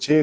6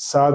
7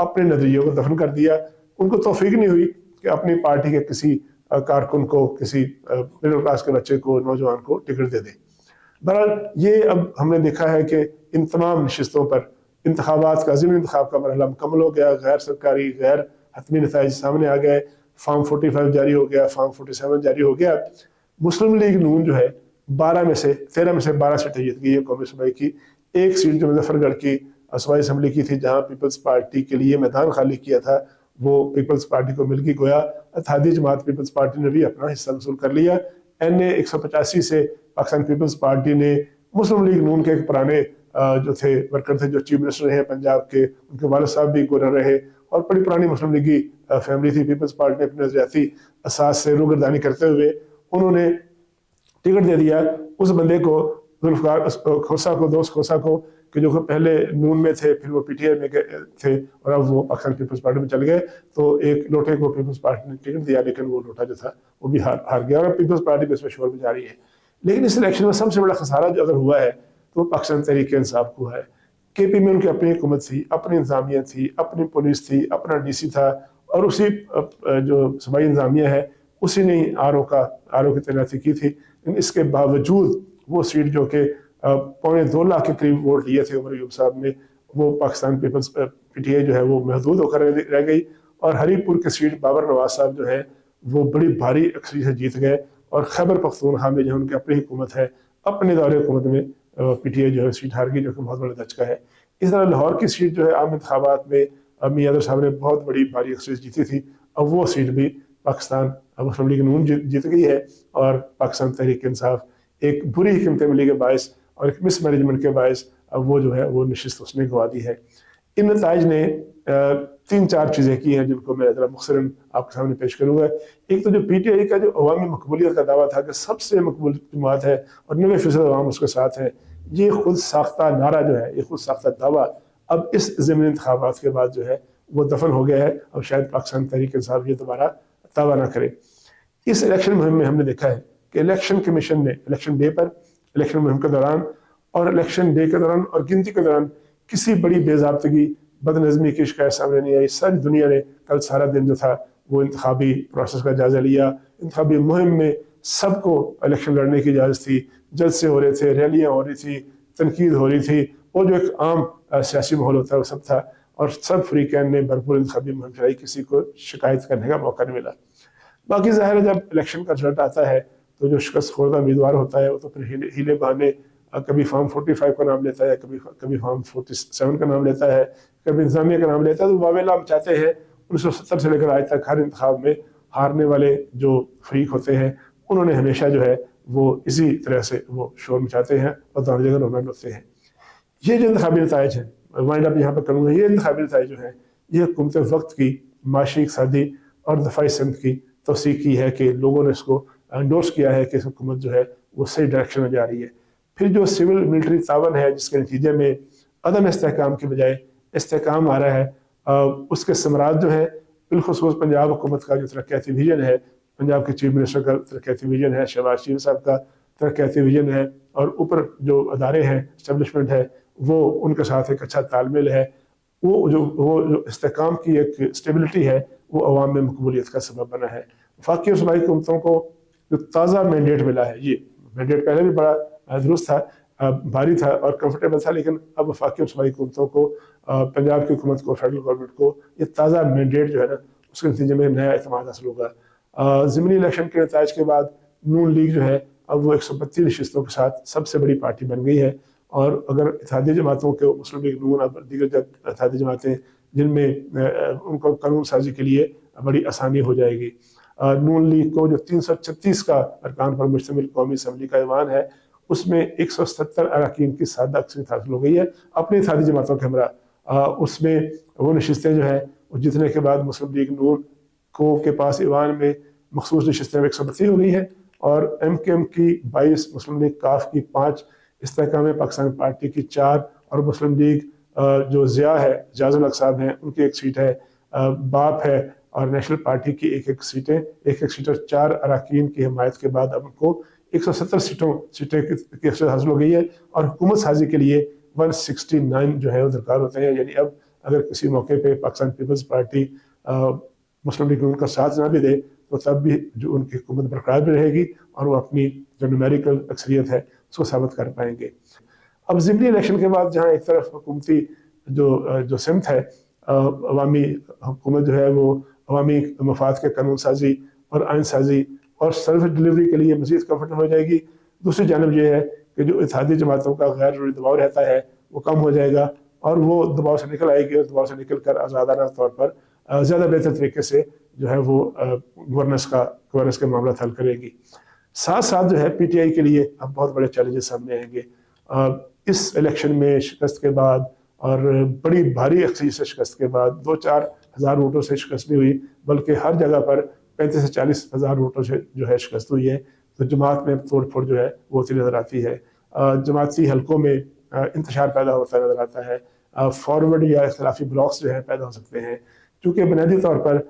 اپنے نظریوں کو دفن کر دیا. ان کو توفیق نہیں ہوئی کہ اپنی پارٹی کے کسی کارکن کو, کسی مڈل کلاس کے بچے کو, نوجوان کو ٹکٹ دے دیں. بہرحال یہ اب ہم نے دیکھا ہے کہ ان تمام نشستوں پر انتخابات کا, ضمنی انتخاب کا مرحلہ مکمل ہو گیا. غیر سرکاری, غیر حتمی نتائج سامنے آ گئے. فارم 45 جاری ہو گیا, فارم 47 جاری ہو گیا. مسلم لیگ نون جو ہے 13 میں سے 12 سیٹیں جیت گئی ہے قومی صوبائی کی. ایک سیٹ جو مظفر گڑھ کی صوبائی اسمبلی کی تھی, جہاں پیپلز پارٹی کے لیے میدان خالی کیا تھا, وہ پیپلز پارٹی کو مل گئی. گویا اتحادی جماعت پیپلز پارٹی نے بھی اپنا حصہ وصول کر لیا. NA 185 سے پاکستان پیپلز پارٹی نے مسلم لیگ نون کے ایک پرانے جو تھے ورکر تھے, جو چیف منسٹر رہے پنجاب کے, ان کے والد صاحب بھی گورنر رہے اور بڑی پرانی مسلم لیگی فیملی تھی. پیپلز پارٹی نے اپنے نظریاتی اساس سے روگردانی کرتے ہوئے انہوں نے ٹکٹ دے دیا اس بندے کو, ذوالفقار کھوسا کو, دوست کھوسا کو, کہ جو پہلے نون میں تھے, پھر وہ PTI میں تھے اور اب وہ پاکستان پیپلز پارٹی میں چل گئے. تو ایک لوٹے کو پیپلز پارٹی نے ٹکٹ دیا, لیکن وہ لوٹا جو تھا وہ بھی ہار گیا, اور پیپلز پارٹی بھی اس میں شور بھی جاری ہے. لیکن اس الیکشن میں سب سے بڑا خسارہ جو اگر ہوا ہے تو پاکستان تحریک انصاف کو ہے. KP میں ان کی اپنی حکومت تھی, اپنی انتظامیہ تھی, اپنی پولیس تھی, اپنا DC تھا, اور اسی جو صوبائی انتظامیہ ہے اسی نے RO کی تعیناتی کی تھی. اس کے باوجود وہ سیٹ جو کہ 2.25 لاکھ کے قریب ووٹ لیے تھے عمر ایوب صاحب نے, وہ پاکستان پیپلز PTI جو ہے وہ محدود ہو کر رہ گئی. اور ہری پور کی سیٹ بابر نواز صاحب جو ہے وہ بڑی بھاری اکثریت سے جیت گئے. اور خیبر پختونخوا میں جو ان کی اپنی حکومت ہے, اپنے دور حکومت میں PTI جو ہے سیٹ ہار گئی, جو کہ بہت بڑا دھچکا ہے. اس طرح لاہور کی سیٹ جو ہے عام انتخابات میں میاں یادر صاحب نے بہت بڑی بھاری اکثریت جیتی تھی. اب وہ سیٹ بھی پاکستان مسلم لیگ نون جیت گئی ہے, اور پاکستان تحریک انصاف ایک بری حکمت عملی کے باعث اور ایک مس مینجمنٹ کے باعث اب وہ جو ہے وہ نشست اس نے گوا دی ہے. ان نتائج نے 3-4 چیزیں کی ہیں جن کو میں ذرا مختصراً آپ کے سامنے پیش کروں گا. ایک تو جو PTI کا جو عوامی مقبولیت کا دعویٰ تھا کہ سب سے مقبول جماعت ہے اور 90% عوام اس کے ساتھ ہے, یہ خود ساختہ نعرہ جو ہے, یہ خود ساختہ دعویٰ اب اس ضمنی انتخابات کے بعد جو ہے وہ دفن ہو گیا ہے. اب شاید پاکستان تحریک انصاف یہ دوبارہ دعویٰ نہ کرے. اس الیکشن مہم میں ہم نے دیکھا ہے کہ الیکشن کمیشن نے الیکشن ڈے پر, الیکشن مہم کے دوران اور الیکشن ڈے کے دوران اور گنتی کے دوران کسی بڑی بے ضابطگی, بد نظمی کی شکایت سامنے نہیں آئی. ساری دنیا نے کل سارا دن جو تھا وہ انتخابی پروسیس کا جائزہ لیا. انتخابی مہم میں سب کو الیکشن لڑنے کی اجازت تھی, جلسے ہو رہے تھے, ریلیاں ہو رہی تھی, تنقید ہو رہی تھی, اور جو ایک عام سیاسی ماحول ہوتا ہے وہ سب تھا. اور سب فریقین نے بھرپور انتخابی مہم چلائی, کسی کو شکایت کرنے کا موقع نہیں ملا. باقی ظاہر ہے جب الیکشن کا رزلٹ آتا ہے تو جو شکست خوردہ امیدوار ہوتا ہے وہ تو پھر ہیلے بہانے, کبھی فارم 45 کا نام لیتا ہے, کبھی فارم 47 کا نام لیتا ہے, کبھی انتظامیہ کا نام لیتا ہے. تو واویلا ہم چاہتے ہیں 1970 سے لے کر آج تک ہر انتخاب میں ہارنے والے جو فریق ہوتے ہیں انہوں نے ہمیشہ جو ہے وہ اسی طرح سے وہ شور مچاتے ہیں اور دونوں جگہ رونا ڈھوتے ہیں. یہ جو انتخابی نتائج ہیں, وائنڈ اپ یہاں پر کروں گا, یہ انتخابی نتائج جو ہیں یہ حکومت وقت کی معاشی, اقتصادی اور دفاعی سمت کی توثیق کی ہے کہ لوگوں نے اس کو انڈورس کیا ہے کہ اس حکومت جو ہے وہ صحیح ڈائریکشن میں جا رہی ہے. پھر جو سول ملٹری تعاون ہے جس کے نتیجے میں عدم استحکام کے بجائے استحکام آ رہا ہے, اس کے ثمرات جو ہے بالخصوص پنجاب حکومت کا جو ترقیاتی ویژن ہے, پنجاب کے چیف منسٹر کا ترقیاتی ویژن ہے, شہباز شریف صاحب کا ترقیاتی ویژن ہے, اور اوپر جو ادارے ہیں, اسٹیبلشمنٹ ہے, وہ ان کے ساتھ ایک اچھا تال میل ہے. وہ جو استحکام کی ایک اسٹیبلٹی ہے وہ عوام میں مقبولیت کا سبب بنا ہے. وفاقی اور صوبائی حکومتوں کو جو تازہ مینڈیٹ ملا ہے, یہ مینڈیٹ پہلے بھی بڑا درست تھا, بھاری تھا اور کمفرٹیبل تھا, لیکن اب وفاقی اور صوبائی حکومتوں کو, پنجاب کی حکومت کو, فیڈرل گورنمنٹ کو یہ تازہ مینڈیٹ جو ہے نا اس کے نتیجے میں نیا اعتماد حاصل ہوگا. ضمنی الیکشن کے نتائج کے بعد نون لیگ جو ہے اب وہ 132 نشستوں کے ساتھ سب سے بڑی پارٹی بن گئی ہے. اور اگر اتحادی جماعتوں کے, مسلم لیگ نون اور دیگر اتحادی جماعتیں جن میں ان کو قانون سازی کے لیے بڑی آسانی ہو جائے گی. نون لیگ کو جو 336 کا ارکان پر مشتمل قومی اسمبلی کا ایوان ہے اس میں 170 اراکین کی سادہ اکثریت حاصل ہو گئی ہے اپنی اتحادی جماعتوں کے ہمراہ. اس میں وہ نشستیں جو ہیں وہ جتنے کے بعد مسلم لیگ نون کو کے پاس ایوان میں مخصوص نشستیں 132 ہو گئی ہیں, اور MKM کی 22, مسلم لیگ کاف کی 5, استحکام پاکستان پارٹی کی 4, اور مسلم لیگ جو ضیاء ہے, جاز الحق صاحب ہیں, ان کی 1 سیٹ ہے, باپ ہے, اور نیشنل پارٹی کی 1 سیٹیں, 1 سیٹ اور 4 اراکین کی حمایت کے بعد اب ان کو 170 سیٹیں کی حاصل ہو گئی ہے. اور حکومت سازی کے لیے 169 جو ہے وہ درکار ہوتے ہیں, یعنی اب اگر کسی موقع پہ پاکستان پیپلز پارٹی مسلم لیگ ان کا ساتھ نہ بھی دے تو تب بھی جو ان کی حکومت برقرار بھی رہے گی اور وہ اپنی جو نیومیریکل اکثریت ہے اس کو ثابت کر پائیں گے۔ اب ضمنی الیکشن کے بعد جہاں ایک طرف حکومتی جو سمت ہے، عوامی حکومت جو ہے وہ عوامی مفاد کے قانون سازی اور آئین سازی اور سروس ڈلیوری کے لیے مزید کمفرٹیبل ہو جائے گی، دوسری جانب یہ ہے کہ جو اتحادی جماعتوں کا غیر ضروری دباؤ رہتا ہے وہ کم ہو جائے گا اور وہ دباؤ سے نکل آئے گی، اور دباؤ سے نکل کر آزادانہ طور پر زیادہ بہتر طریقے سے جو ہے وہ گورننس کے معاملات حل کرے گی۔ ساتھ ساتھ جو ہے پی ٹی آئی کے لیے اب بہت بڑے چیلنجز سامنے آئیں گے۔ اس الیکشن میں شکست کے بعد اور بڑی بھاری اکثریت سے شکست کے بعد 2-4 ہزار ووٹوں سے شکست نہیں ہوئی، بلکہ ہر جگہ پر 35 سے 40 ہزار ووٹوں سے جو ہے شکست ہوئی ہے، تو جماعت میں توڑ پھوڑ جو ہے وہ ہوتی نظر آتی ہے۔ جماعتی حلقوں میں انتشار پیدا ہوتا نظر آتا ہے، فارورڈ یا اختلافی بلاکس جو ہے پیدا ہو سکتے ہیں، چونکہ بنیادی طور پر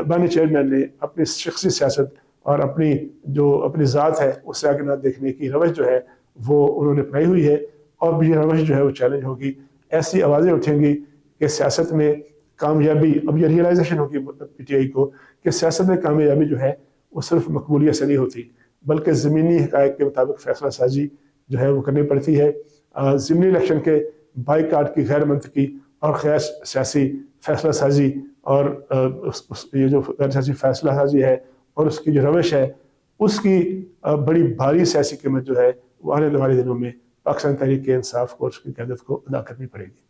بانی چیئرمین نے اپنی شخصی سیاست اور اپنی ذات ہے اس سے آگے نہ دیکھنے کی روش جو ہے وہ انہوں نے اپنائی ہوئی ہے، اور یہ روش جو ہے وہ چیلنج ہوگی۔ ایسی آوازیں اٹھیں گی کہ سیاست میں کامیابی، اب یہ ریئلائزیشن ہوگی پی ٹی آئی کو کہ سیاست میں کامیابی جو ہے وہ صرف مقبولیت سے نہیں ہوتی، بلکہ زمینی حقائق کے مطابق فیصلہ سازی جو ہے وہ کرنی پڑتی ہے۔ ضمنی الیکشن کے بائیکاٹ کی غیر منطقی اور غیر سیاسی فیصلہ سازی اور یہ جو غیر سیاسی فیصلہ سازی ہے اور اس کی جو روش ہے، اس کی بڑی بھاری سیاسی قیمت جو ہے وہ آنے والے دنوں میں پاکستان تحریک انصاف کو، اس کی قیادت کو ادا کرنی پڑے گی۔